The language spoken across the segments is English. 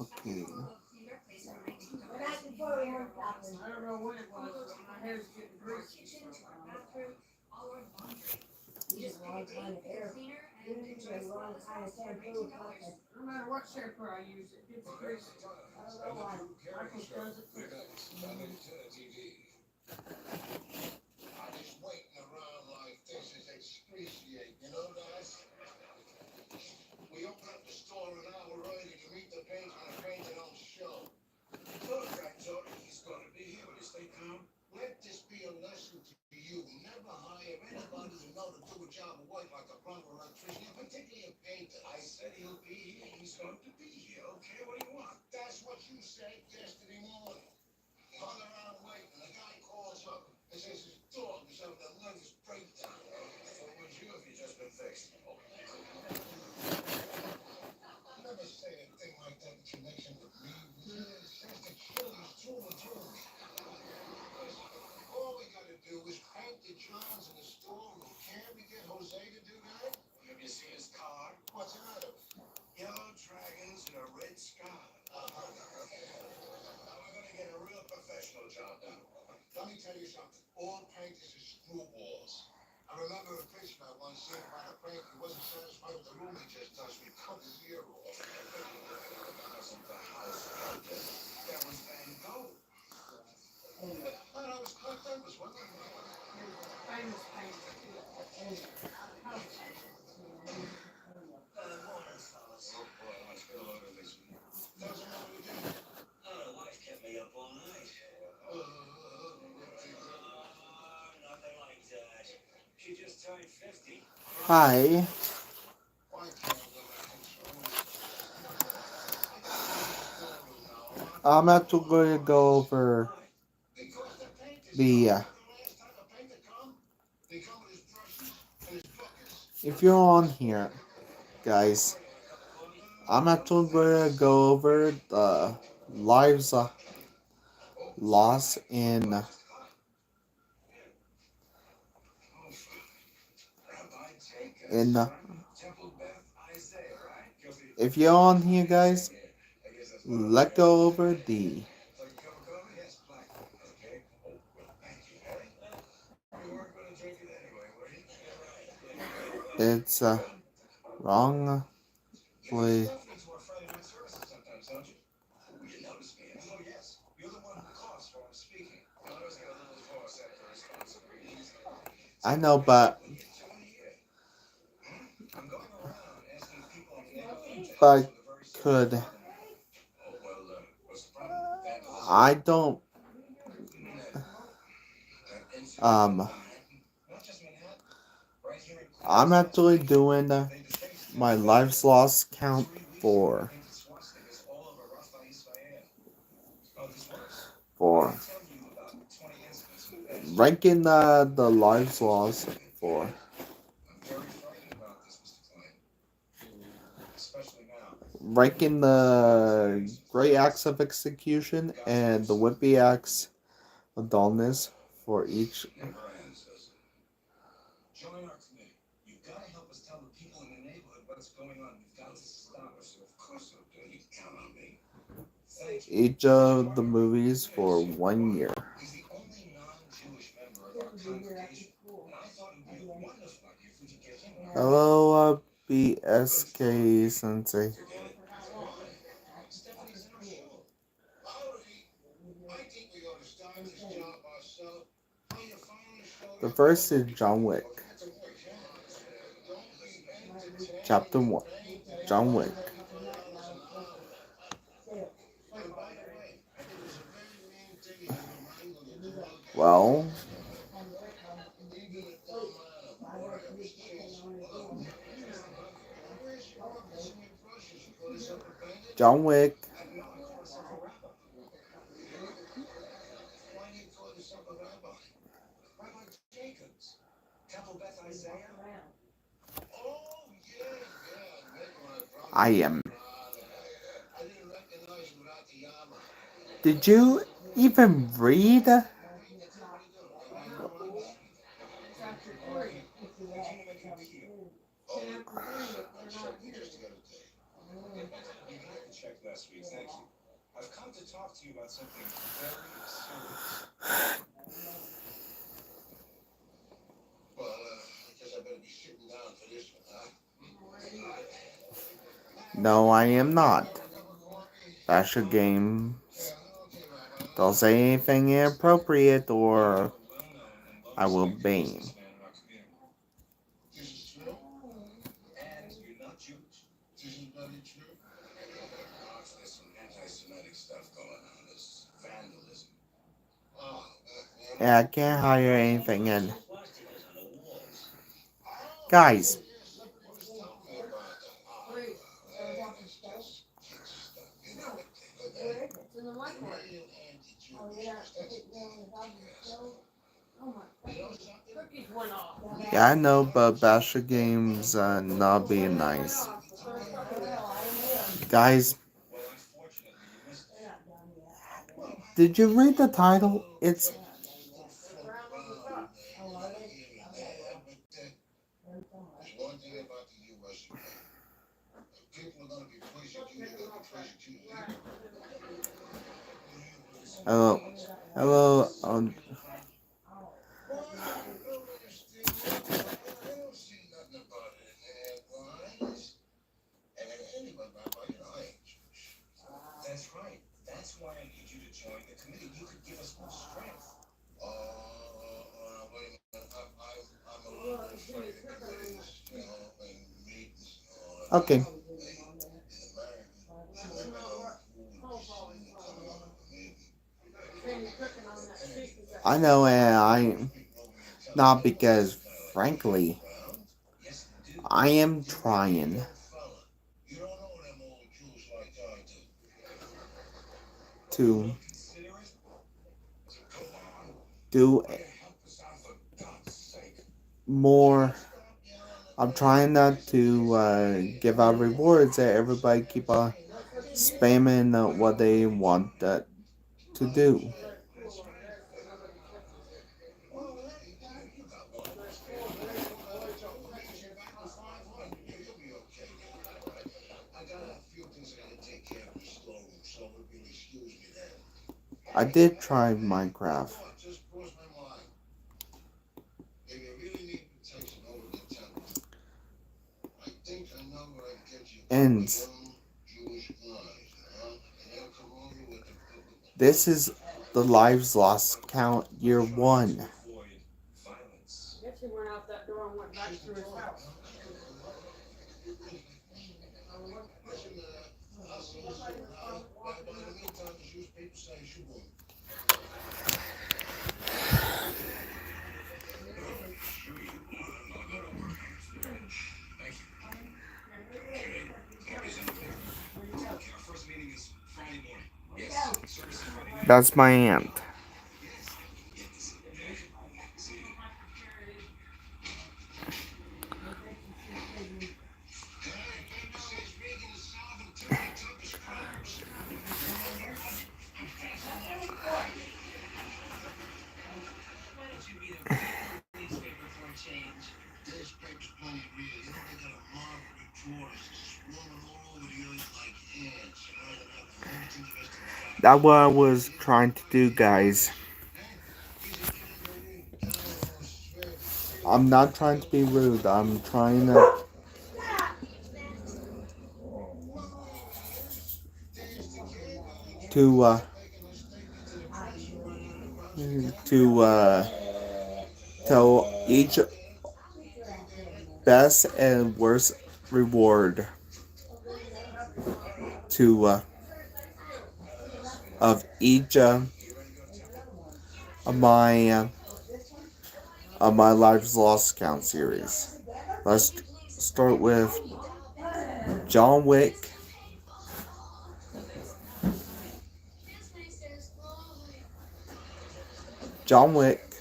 Okay. Hi. I'm not going to go over the. If you're on here, guys, I'm actually going to go over the lives lost in. If you're on here, guys, let's go over the. It's wrong way. I know, but could I don't I'm actually doing my lives lost count for ranking the lives lost for ranking the great acts of execution and the wimpy acts of dullness for each. Each of the movies for 1 year. Hello, BSK Sensei. The first is John Wick. Chapter 1. John Wick. Well, John Wick I am. Did you even read? No, I am not. Basher Games. Don't say anything inappropriate or I will bang. Yeah, I can't hire anything in. Guys, yeah, I know, but Basher Games not being nice. Guys, did you read the title? It's hello, hello. Okay. I know, and I not because, frankly, I am trying to do more. I'm trying not to give out rewards that everybody keep on spamming what they want to do. I did try Minecraft. And this is the lives lost count year 1. That's my aunt. That's what I was trying to do, guys. I'm not trying to be rude. I'm trying to tell each best and worst reward to of each of my Lives Lost count series. Let's start with John Wick. John Wick.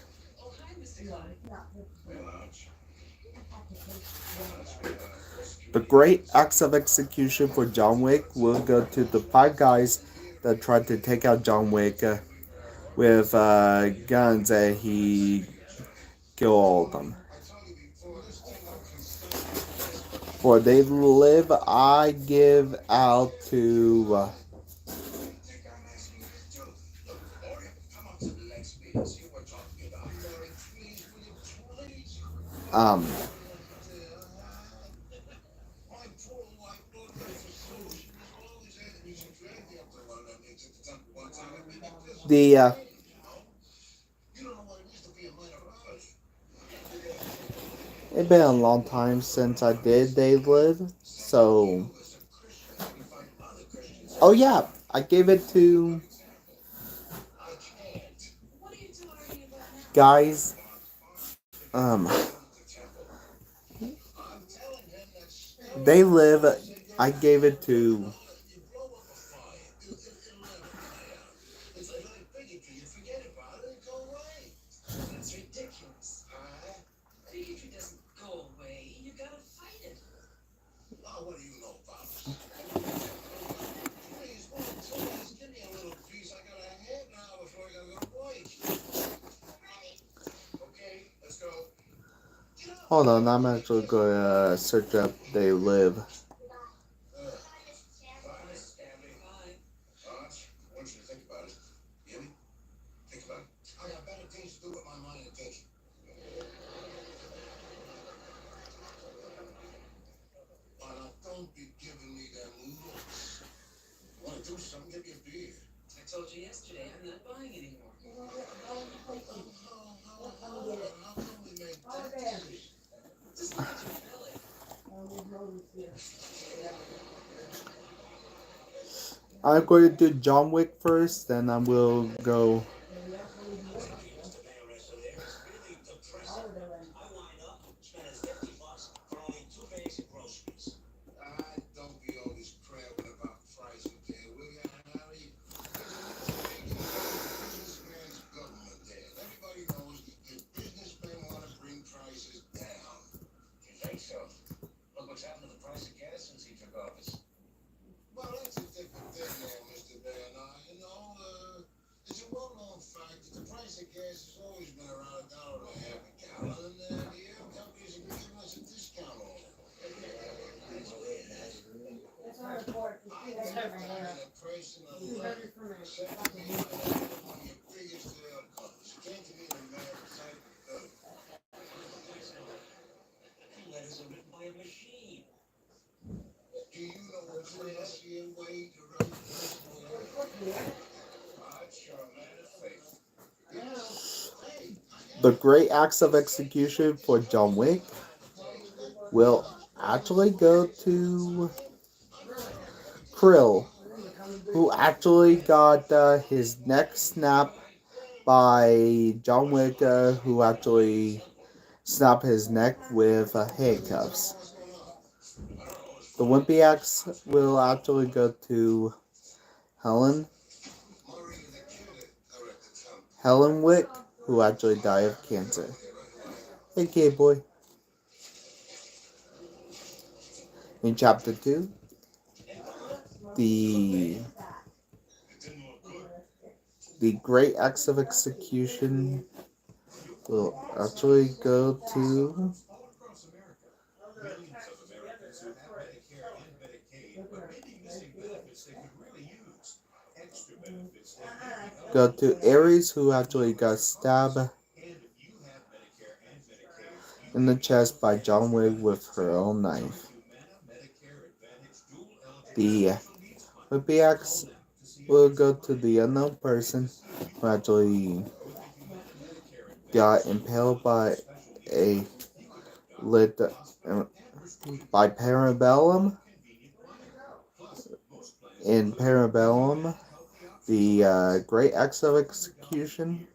great acts of execution for John Wick will go to the five guys that tried to take out John Wick with guns, and he killed all of them. For They Live, I give out to um the it's been a long time since I did They Live, so oh yeah, I gave it to guys. They Live. I gave it to Hold on, I'm actually gonna search up They Live. I'm going to do John Wick first, then I will go. The great acts of execution for John Wick will actually go to Krill, who actually got his neck snapped by John Wick, who actually snapped his neck with handcuffs. The Wimpy axe will actually go to Helen. Helen Wick, who actually died of cancer. Hey, K-Boy. In Chapter 2, the the great acts of execution will actually go to Ares, who actually got stabbed in the chest by John Wick with her own knife. The Whippy axe will go to the unknown person who actually got impaled by a lit by Parabellum. In Parabellum, the great acts of execution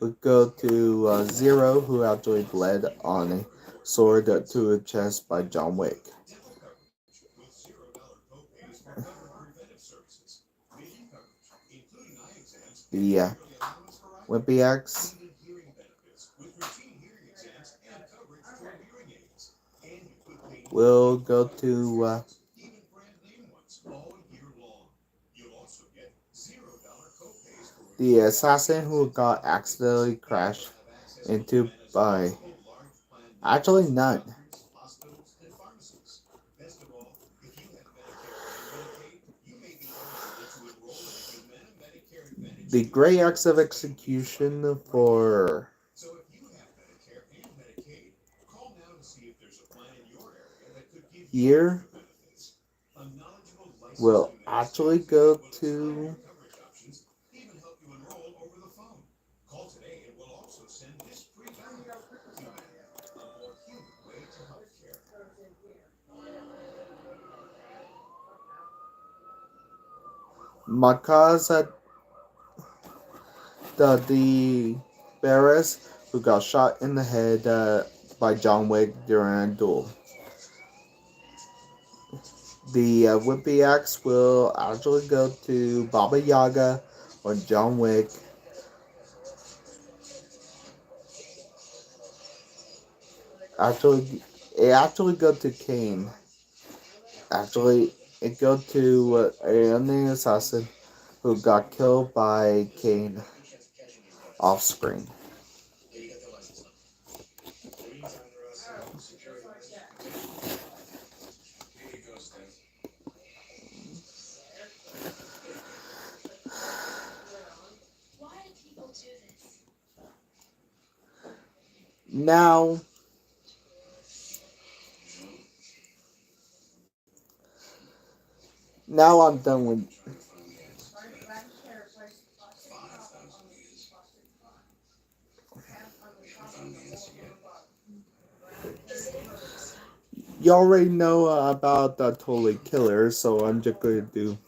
would go to Zero, who actually bled on a sword to a chest by John Wick. The Wimpy X will go to the assassin who got accidentally crashed into by actually none. The Gray X of Execution for here will actually go to Makaza the Barris who got shot in the head by John Wick during a duel. The Wimpy Axe will actually go to Baba Yaga or John Wick. It actually go to Kane. Actually, it go to a unnamed assassin who got killed by Kane off screen. Now, I'm done with. You already know about the Totally Killer, so I'm just going to do.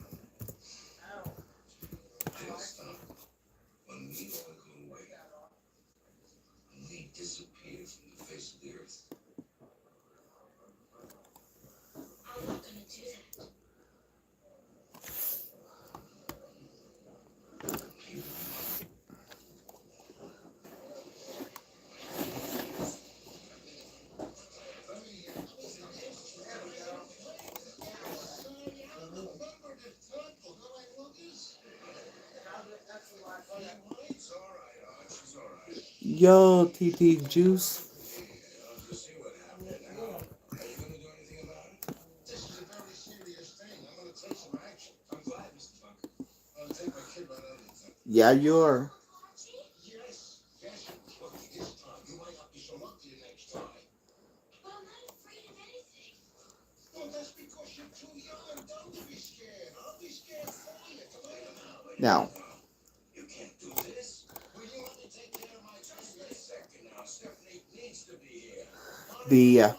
Yo, TT Juice. Yeah, you are. Now, the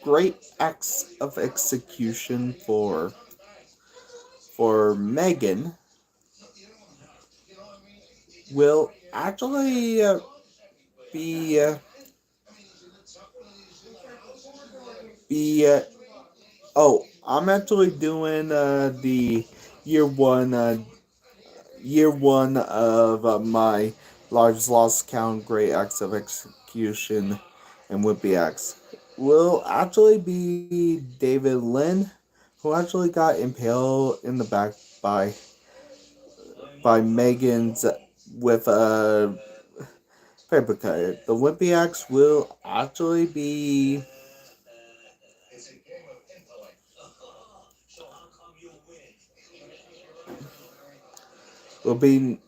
great acts of execution for Megan will actually be oh, I'm actually doing the year one of my Lives Lost Count Great Acts of Execution and Whippy Acts will actually be David Lynn, who actually got impaled in the back by Megan's with a paper cutter. The Whippy Axe will actually be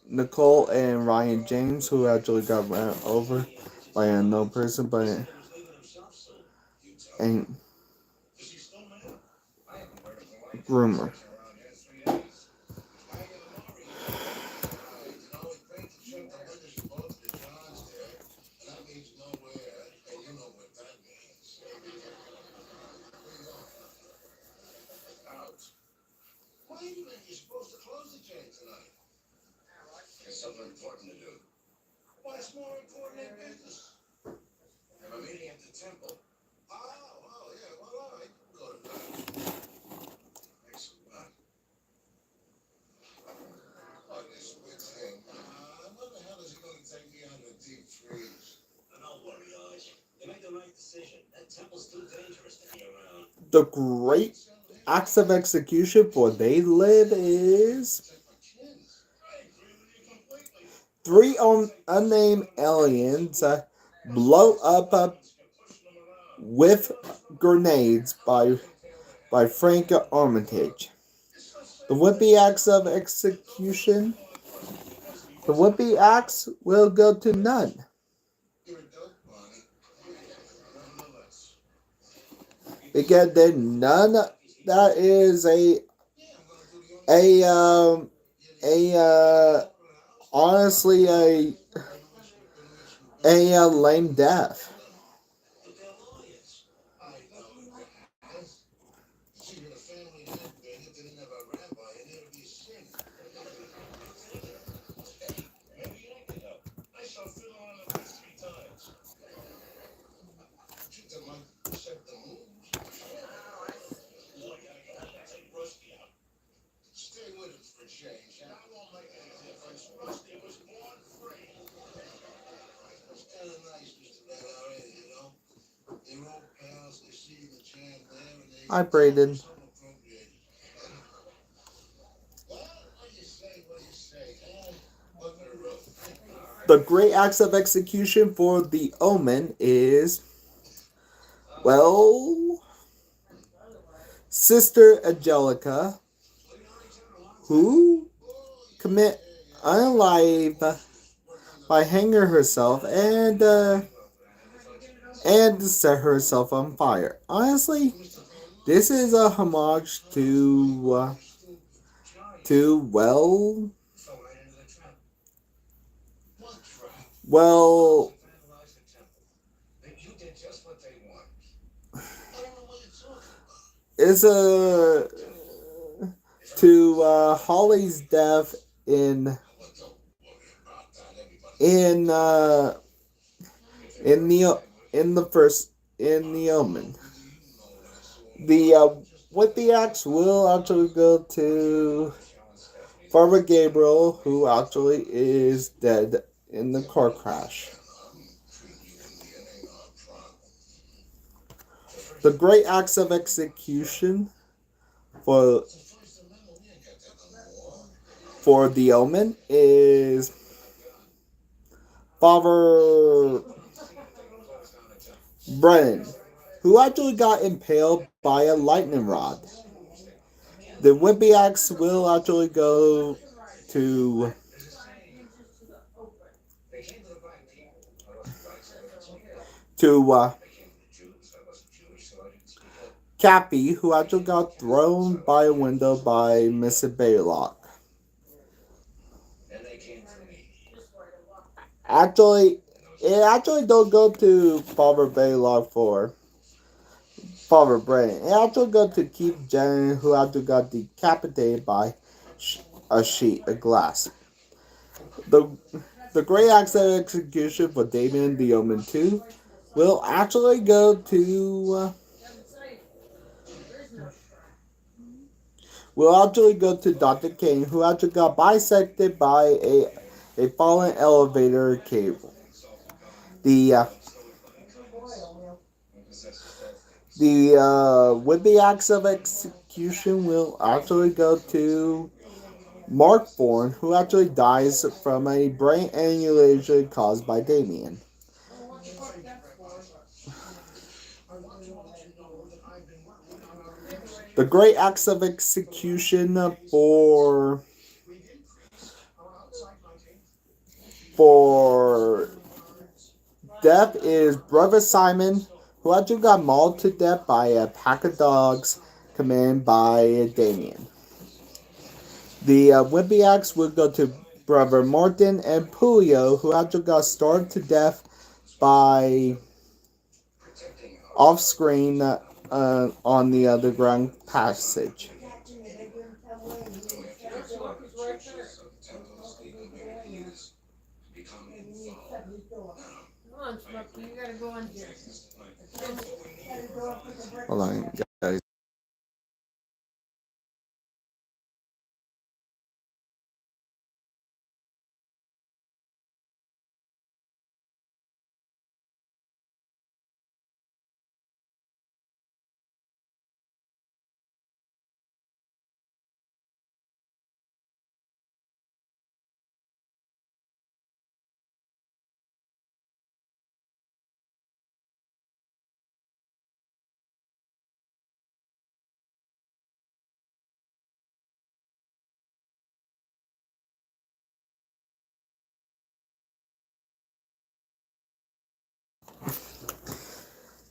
Nicole and Ryan James, who actually got ran over by a unknown person, but and groomer. The great acts of execution for They Live is three unnamed aliens blow up with grenades by Frank Armitage. The Wimpy acts of execution. The Wimpy acts will go to none. Because then none that is a honestly a lame death. Hi, Braden. The great acts of execution for the Omen is, well, Sister Angelica, who commit unalive by hanging herself and set herself on fire. Honestly, this is a homage to well is a to Holly's death in uh, in the in the first in the Omen. The with the axe will actually go to Father Gabriel, who actually is dead in the car crash. The great acts of execution for the Omen is Father Brennan, who actually got impaled by a lightning rod. The Wimpy axe will actually go to to Cappy, who actually got thrown by a window by Mrs. Baylock. Actually, it actually don't go to Father Baylock for Father Brain. It actually go to Keith Jenner, who actually got decapitated by a sheet of glass. The the great acts of execution for Damien the Omen 2 will actually go to Dr. Kane, who actually got bisected by a fallen elevator cable. The with the acts of execution will actually go to Mark Bourne, who actually dies from a brain aneurysm caused by Damien. The great acts of execution for death is Brother Simon, who actually got mauled to death by a pack of dogs commanded by Damien. The Wimpy axe would go to Brother Martin and Pulio, who actually got starved to death by off screen on the underground passage. Hold on, guys.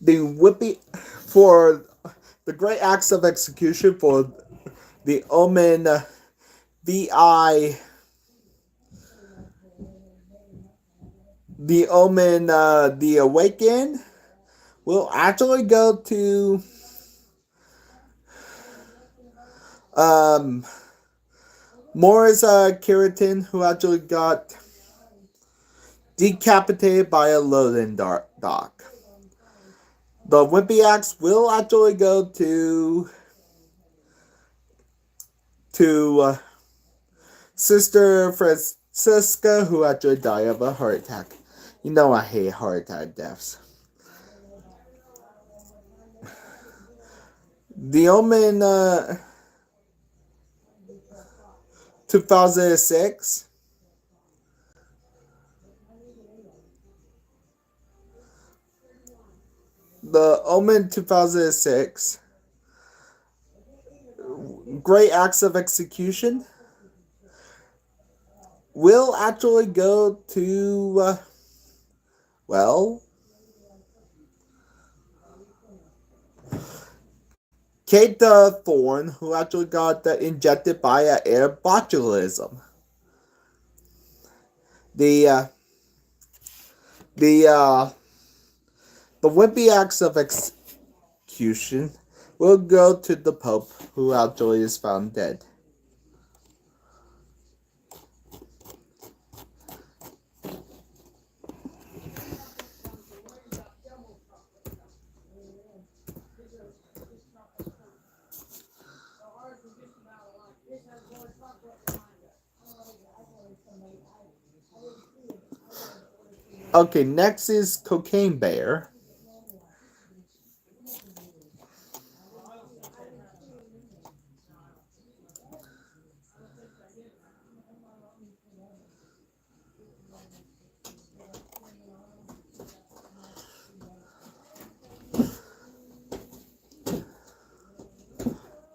The whippy for the great acts of execution for the Omen VI, the Omen the Awaken will actually go to um, Morris Keratin, who actually got decapitated by a loading dock. The Wimpy Axe will actually go to Sister Francisca, who actually died of a heart attack. You know I hate heart attack deaths. The Omen 2006. The Omen 2006. Great Acts of Execution will actually go to, well, Kate Thorne, who actually got injected by air botulism. The uh, the uh, the wimpy acts of execution will go to the Pope, who actually is found dead. Okay, next is Cocaine Bear.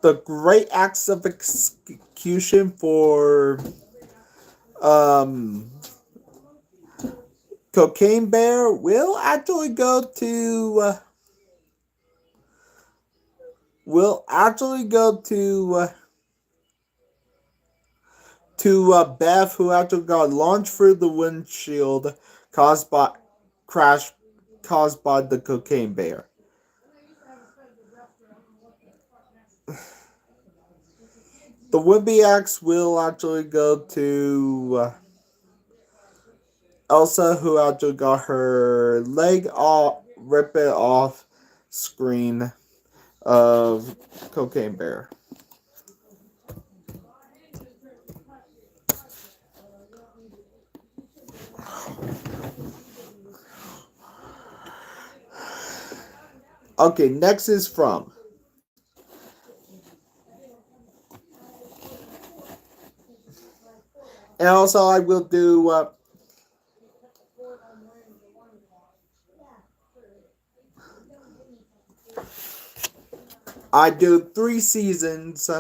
The great acts of execution for um, Cocaine Bear will actually go to Beth, who actually got launched through the windshield caused by crash caused by the Cocaine Bear. The Wimpy Axe will actually go to Elsa, who actually got her leg off, rip it off screen of Cocaine Bear. Okay, next is from. And also, I will do. I do 3 seasons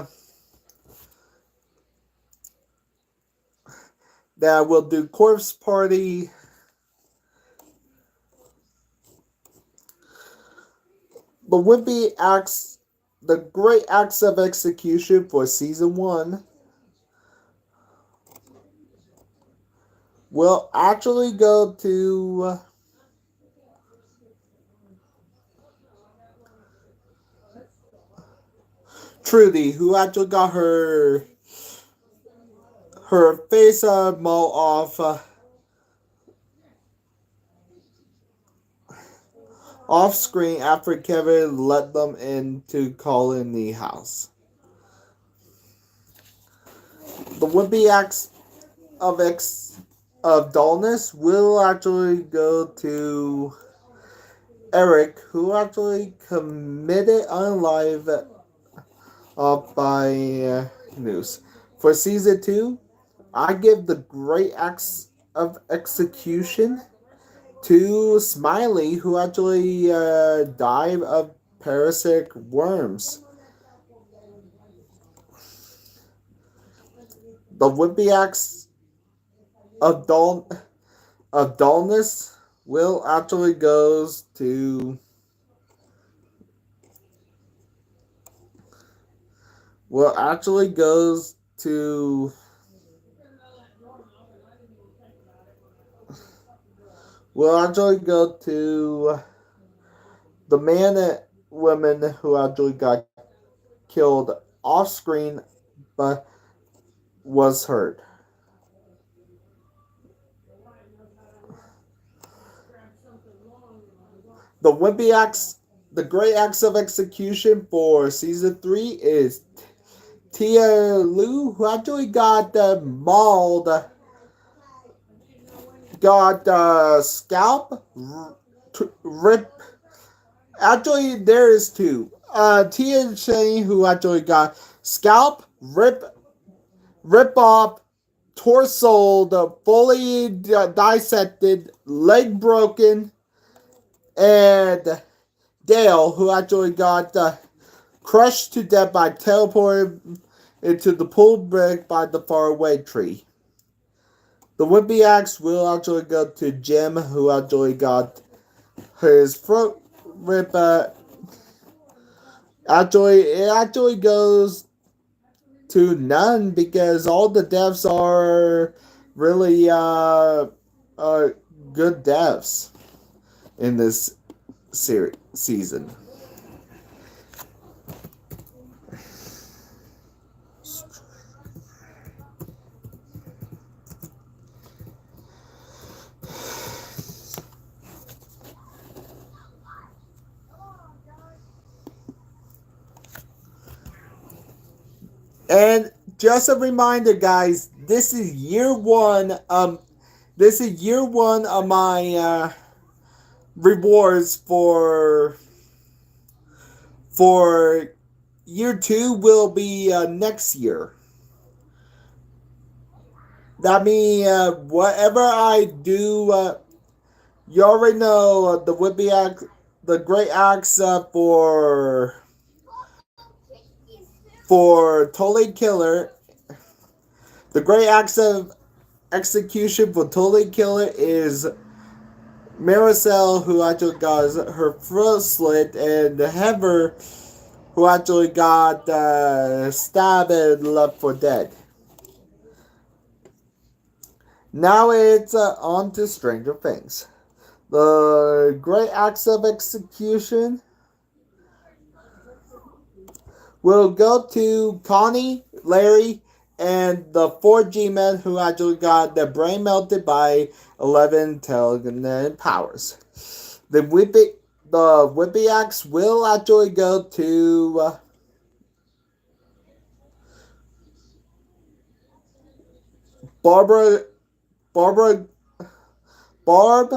that I will do Corpse Party, the Wimpy Acts, the Great Acts of Execution for season 1 will actually go to Trudy, who actually got her face mowed off screen after Kevin let them into Colony House. The Wimpy Acts of dullness will actually go to Eric, who actually committed unalive by news. For season 2, I give the great acts of execution to Smiley, who actually died of parasitic worms. The Wimpy Acts of dullness will actually goes to Well, actually goes to will actually go to the man and women who actually got killed off screen but was hurt. The wimpy acts, the great acts of execution for season 3 is Tia Lu, who actually got mauled, got scalp, rip. Actually, there is two. Tia Shane, who actually got scalp, rip off, torso, the fully dissected, leg broken, and Dale, who actually got crushed to death by teleporting into the pool brick by the faraway tree. The wimpy axe will actually go to Jim, who actually got his throat ripped. It actually goes to none because all the deaths are really uh, good deaths in this season. And just a reminder, guys, this is year one. This is year one of my rewards for year two will be next year. That means whatever I do, you already know the Whippy Axe, the Great Axe for Totally Killer. The Great Axe of Execution for Totally Killer is Maricel, who actually got her throat slit, and Heather, who actually got stabbed and left for dead. Now it's on to Stranger Things. The Great Acts of Execution will go to Connie, Larry, and the 4G men who actually got their brain melted by 11 telekinetic powers. The Whippy Axe will actually go to Barbara, Barbara, Barb,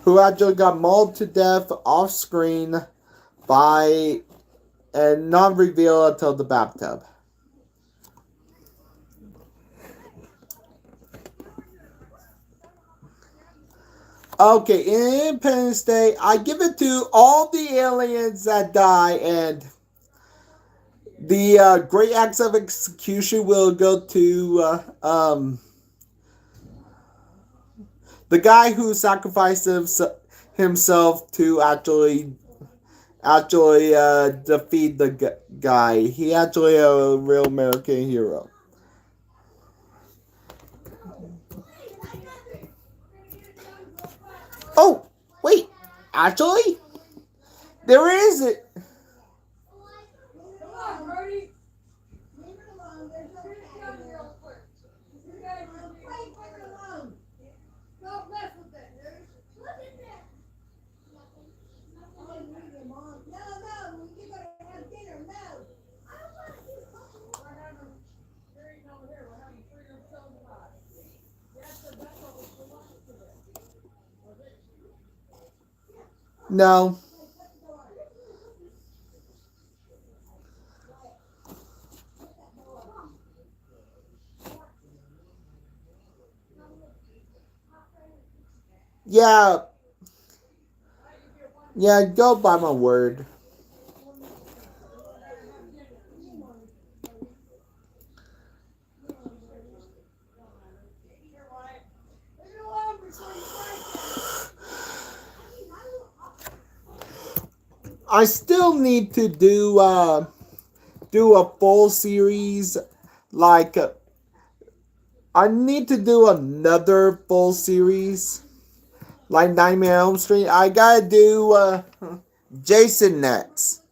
who actually got mauled to death off screen by and not revealed until the bathtub. Okay, in Independence Day, I give it to all the aliens that die, and the Great Acts of Execution will go to the guy who sacrificed himself to actually defeat the guy. He actually a real American hero. Oh, wait. Actually, there is it. No. Yeah. Yeah, go by my word. I still need to do do a full series. Like, I need to do another full series. Like Nightmare on Elm Street. I gotta do Jason next.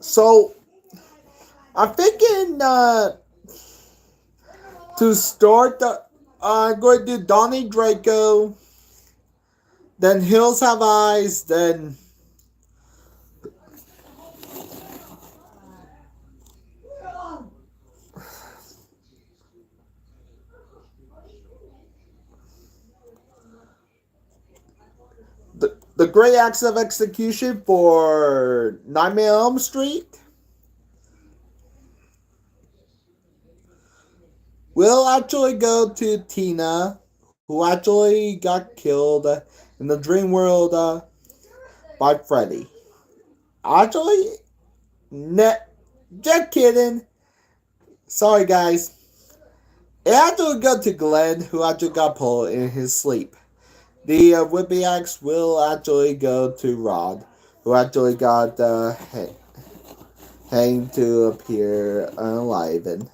So, I'm thinking to start I'm going to do Donnie Draco, then Hills Have Eyes, then the Great Acts of Execution for Nightmare on Elm Street. We'll actually go to Tina, who actually got killed in the dream world by Freddy. Actually, just kidding. Sorry, guys. It actually got to Glenn, who actually got pulled in his sleep. The Whippy Axe will actually go to Rod, who actually got hanged to appear unalive.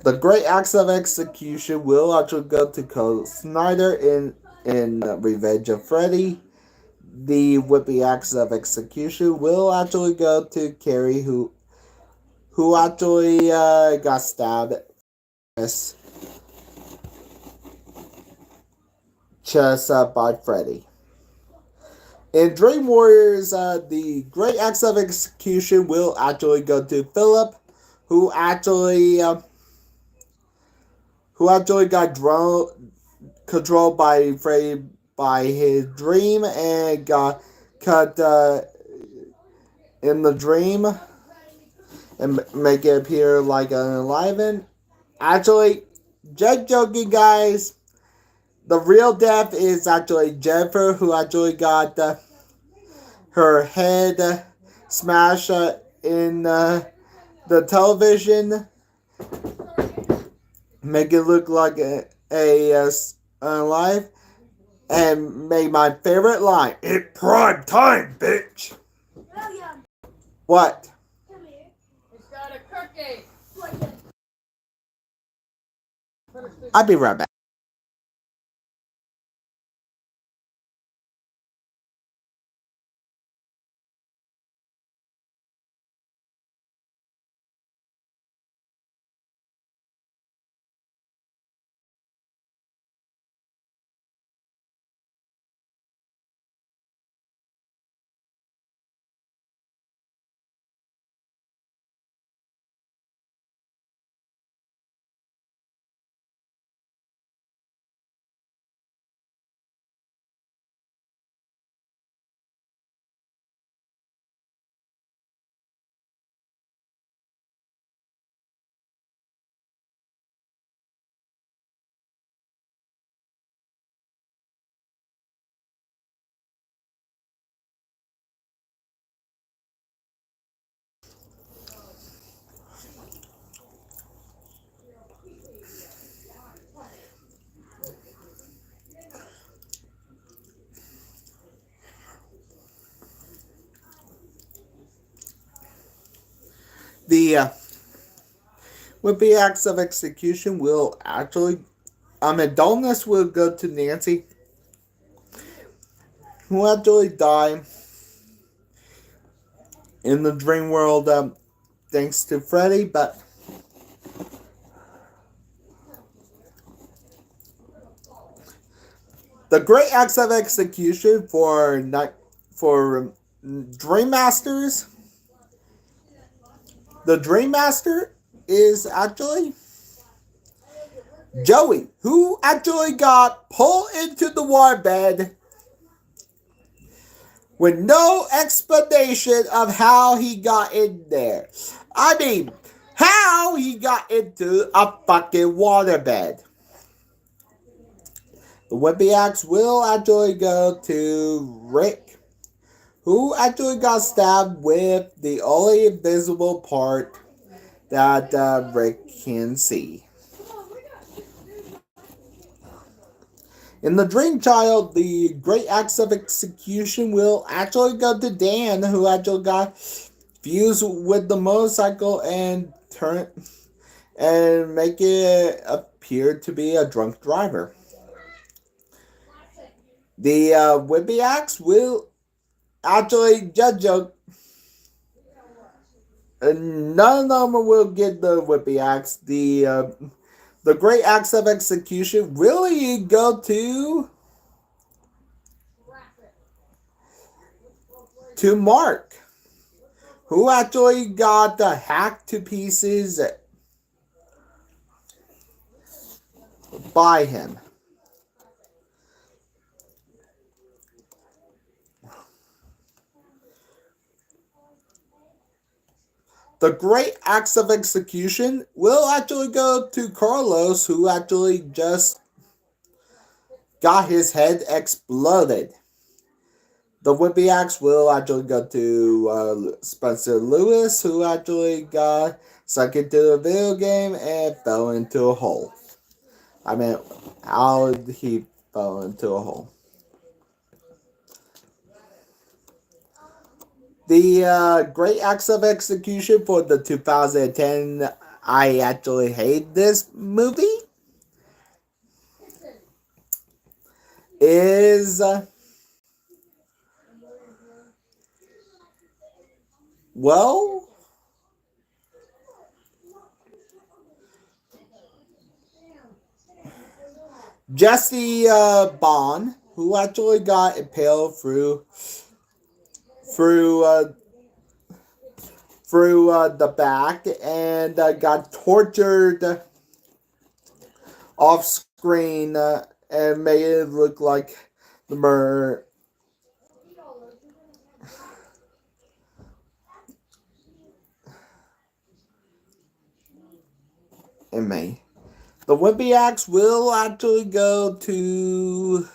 The Great Axe of Execution will actually go to Cole Snyder in Revenge of Freddy. The Whippy Axe of Execution will actually go to Carrie, who actually got stabbed chest by Freddy. In Dream Warriors, the Great Axe of Execution will actually go to Philip, who actually got controlled by Freddy by his dream and got cut in the dream and make it appear like an enliven. Actually, just joking, guys. The real death is actually Jennifer, who actually got her head smashed in the television, make it look like a alive, and made my favorite line: "It's prime time, bitch." William. What? Come here. It's got a cookie. I'll be right back. The with the acts of execution will actually, dullness will go to Nancy, who actually died in the dream world thanks to Freddy, but the great acts of execution for Dream Masters, the Dream Master is actually Joey, who actually got pulled into the waterbed with no explanation of how he got in there. I mean, how he got into a fucking waterbed. The Whippy Axe will actually go to Rick, who actually got stabbed with the only visible part that Rick can see. In the Dream Child, the Great Axe of Execution will actually go to Dan, who actually got fused with the motorcycle and make it appear to be a drunk driver. The Whippy Axe will actually judge a none of them will get the Whippy Axe. The Great Axe of Execution really go to Mark, who actually got hacked to pieces by him. The Great Axe of Execution will actually go to Carlos, who actually just got his head exploded. The Whippy Axe will actually go to Spencer Lewis, who actually got sucked into a video game and fell into a hole. I mean, how he fell into a hole. The Great Axe of Execution for the 2010, I actually hate this movie, is, well, Jesse Bond, who actually got impaled through the back and got tortured off screen and made it look like the murder. In May. The Whippy Axe will actually go to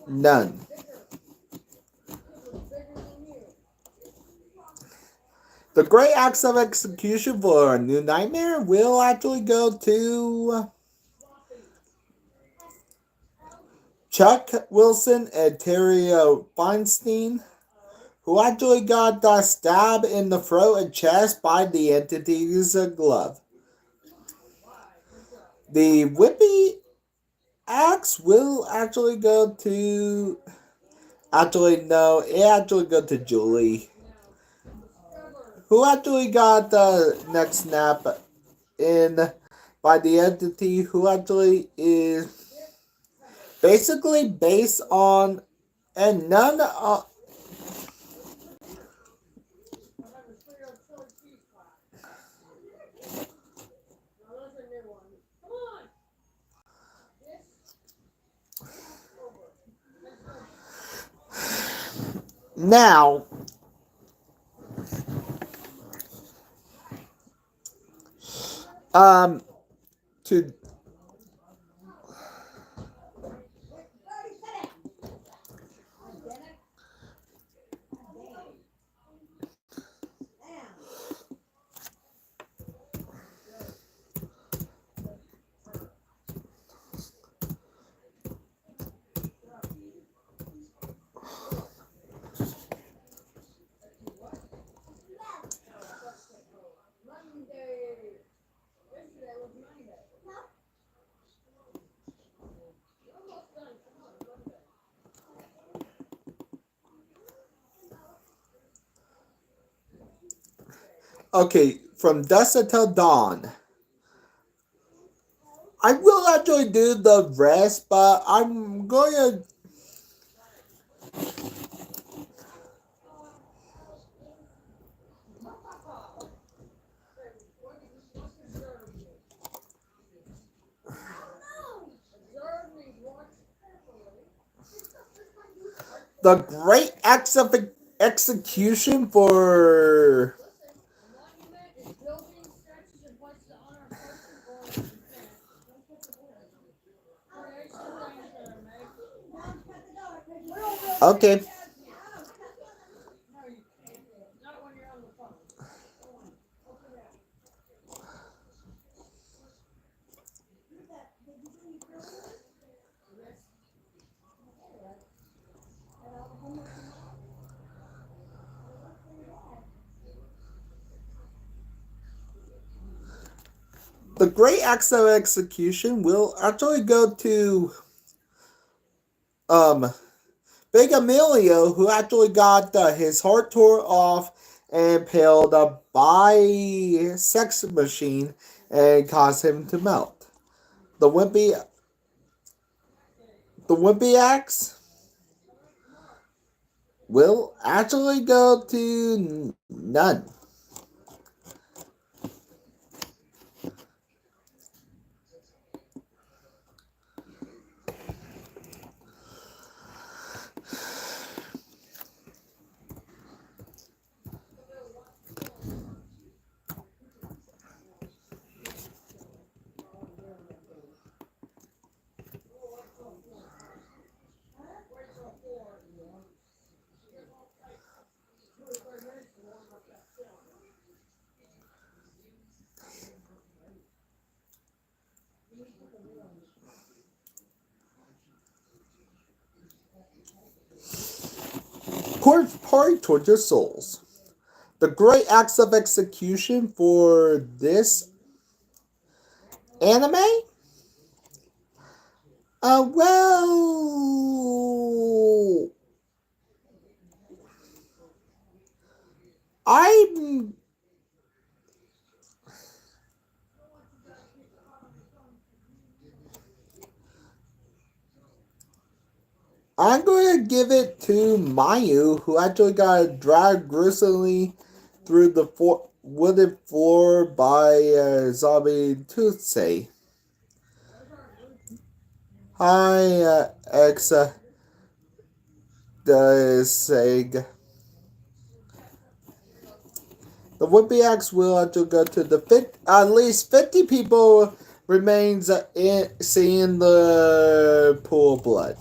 none. The Great Axe of Execution for a New Nightmare will actually go to Chuck Wilson and Terry Feinstein, who actually got stabbed in the throat and chest by the entity's glove. The Whippy Axe will actually go to... Actually, no, it actually go to Julie, who actually got the neck snap in by the entity, who actually is basically based on and none of now to okay, from dusk until dawn. I will actually do the rest, but I'm going to... The great acts of execution for okay. The great acts of execution will actually go to um Big Emilio, who actually got his heart tore off and impaled by sex machine and caused him to melt. The wimpy the wimpy axe will actually go to none. Party Torture Souls. The great acts of execution for this anime? Well, I'm I'm going to give it to Mayu, who actually got dragged gruesomely through the wooded floor by zombie Toothsay. Hi, Exa the Seg. The Wimpy Axe will actually go to the at least 50 people remains in seeing the pool of blood.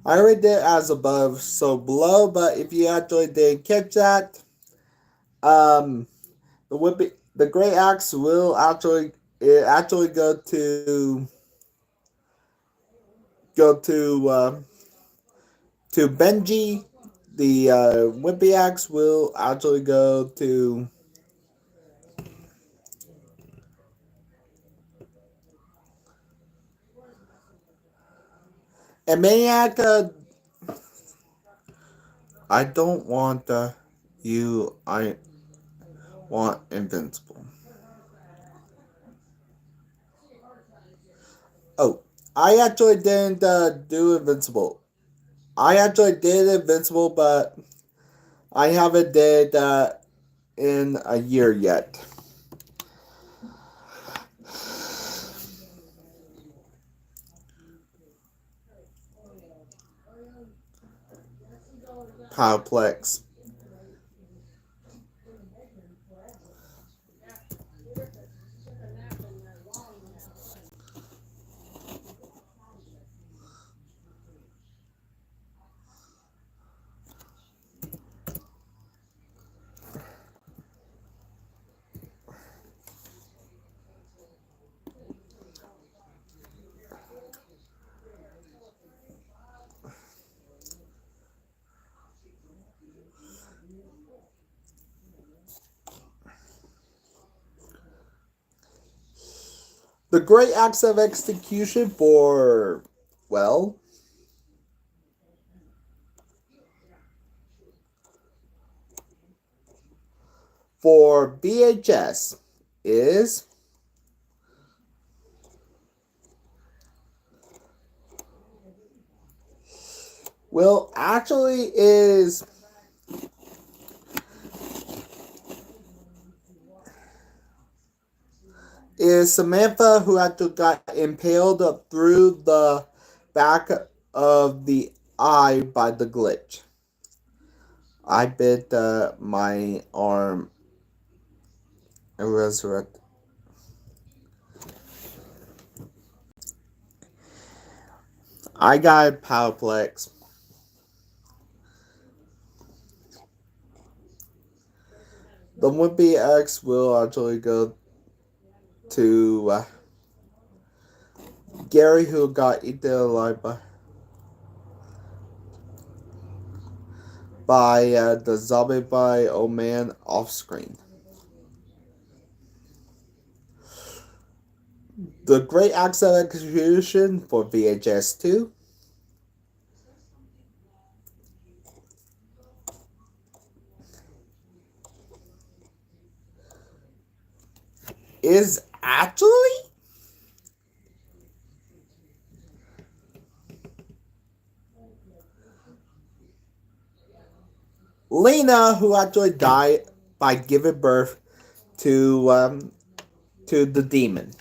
I already did as above, so below, but if you actually didn't catch that, um, the Great Axe will actually go to Benji. The Wimpy Axe will actually go to and Maniac. I don't want you. I want Invincible. Oh, I actually didn't do Invincible. I actually did Invincible, but I haven't did in a year yet. Complex. The great acts of execution well, for BHS is well actually is is Samantha, who actually got impaled through the back of the eye by the glitch. I bit my arm and resurrected. I got Powerplex. The Wimpy X will actually go to Gary, who got eaten alive by the zombie by old man off screen. The Great Axe of Execution for VHS 2 is actually Lena, who actually died by giving birth to the demon.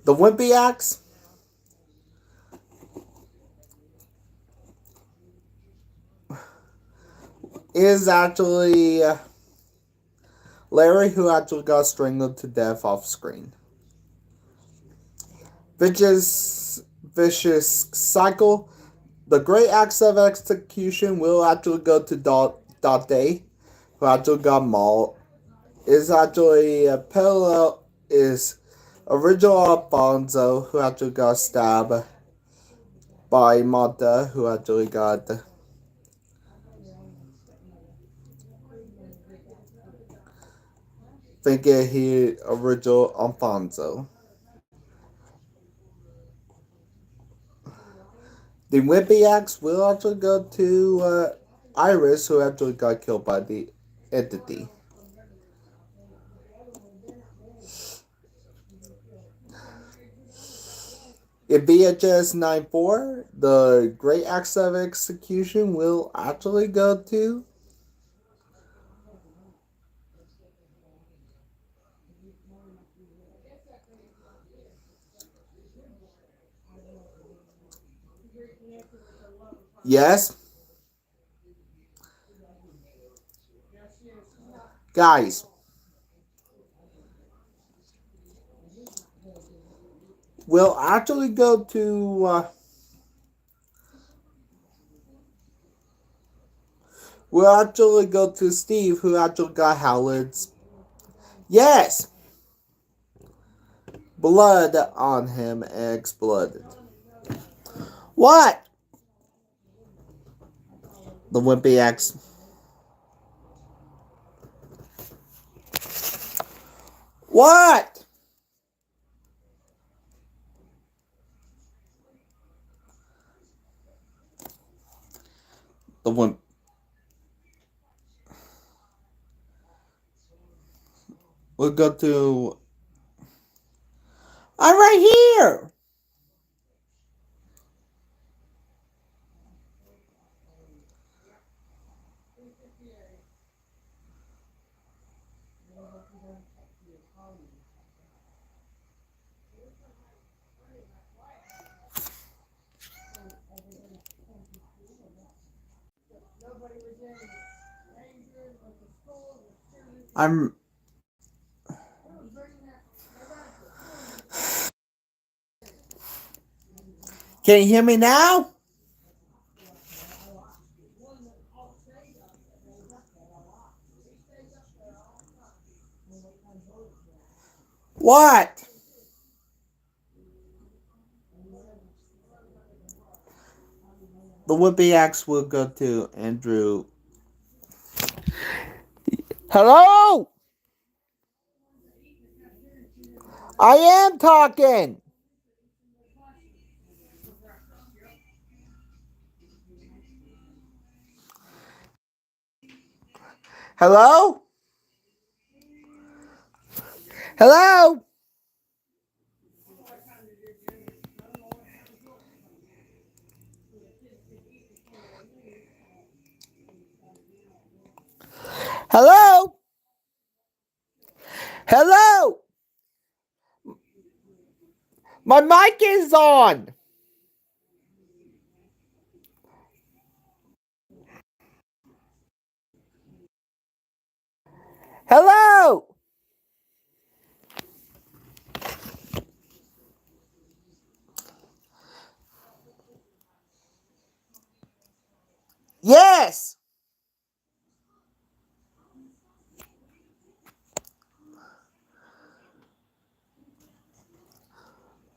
The Wimpy Axe is actually Larry, who actually got strangled to death off screen. Vicious Cycle. The Great Axe of Execution will actually go to Dot Day, who actually got mauled. Is actually a parallel is original Alfonso, who actually got stabbed by Mata, who actually got thinking he original Alfonso. The Wimpy Axe will actually go to Iris, who actually got killed by the entity. In VHS 94, the Great Axe of Execution will actually go to yes, guys. Will actually go to will actually go to Steve, who actually got Howard's yes blood on him and exploded. What? The Wimpy Axe. What? The Wimp. We'll go to. I'm right here. I'm. Can you hear me now? What? The Wimpy Axe will go to Andrew. Hello? I am talking. Hello? Hello? Hello? Hello? My mic is on. Hello. Yes.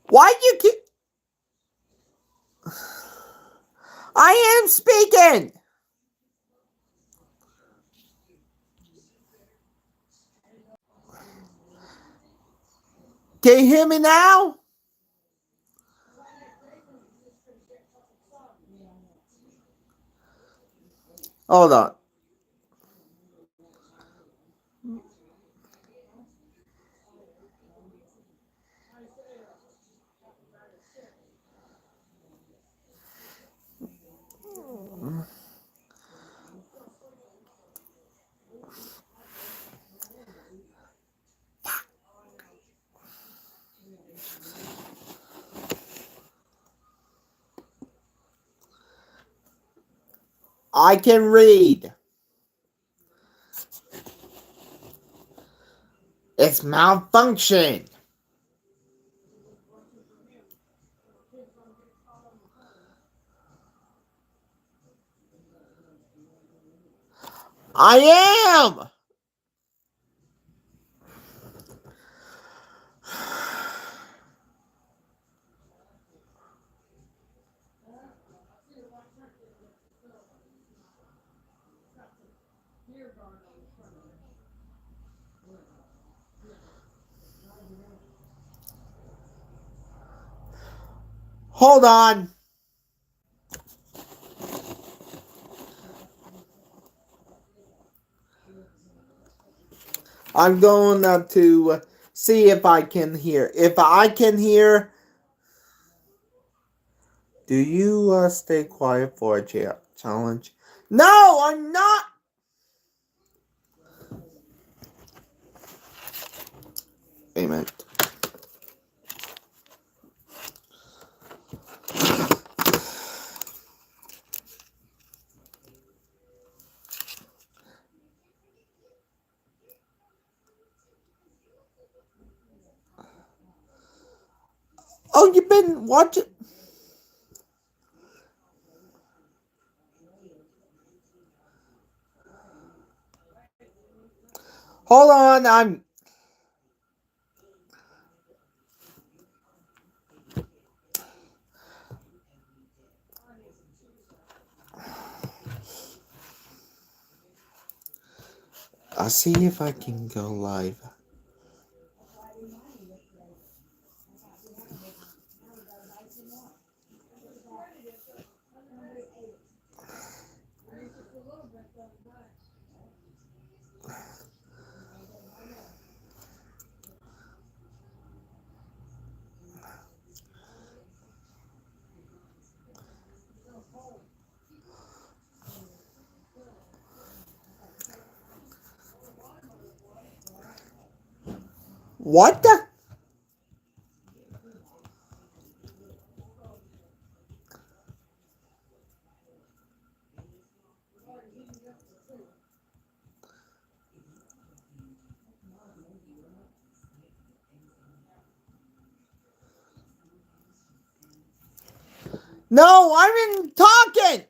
Why do you keep... I am speaking. Can you hear me now? Hold on. I can read. It's malfunction. I am. Hold on. I'm going to see if I can hear. If I can hear, do you stay quiet for a challenge? No, I'm not. Wait a minute. Oh, you've been watching. Hold on, I'll see if I can go live. What the? No, I'm in talking.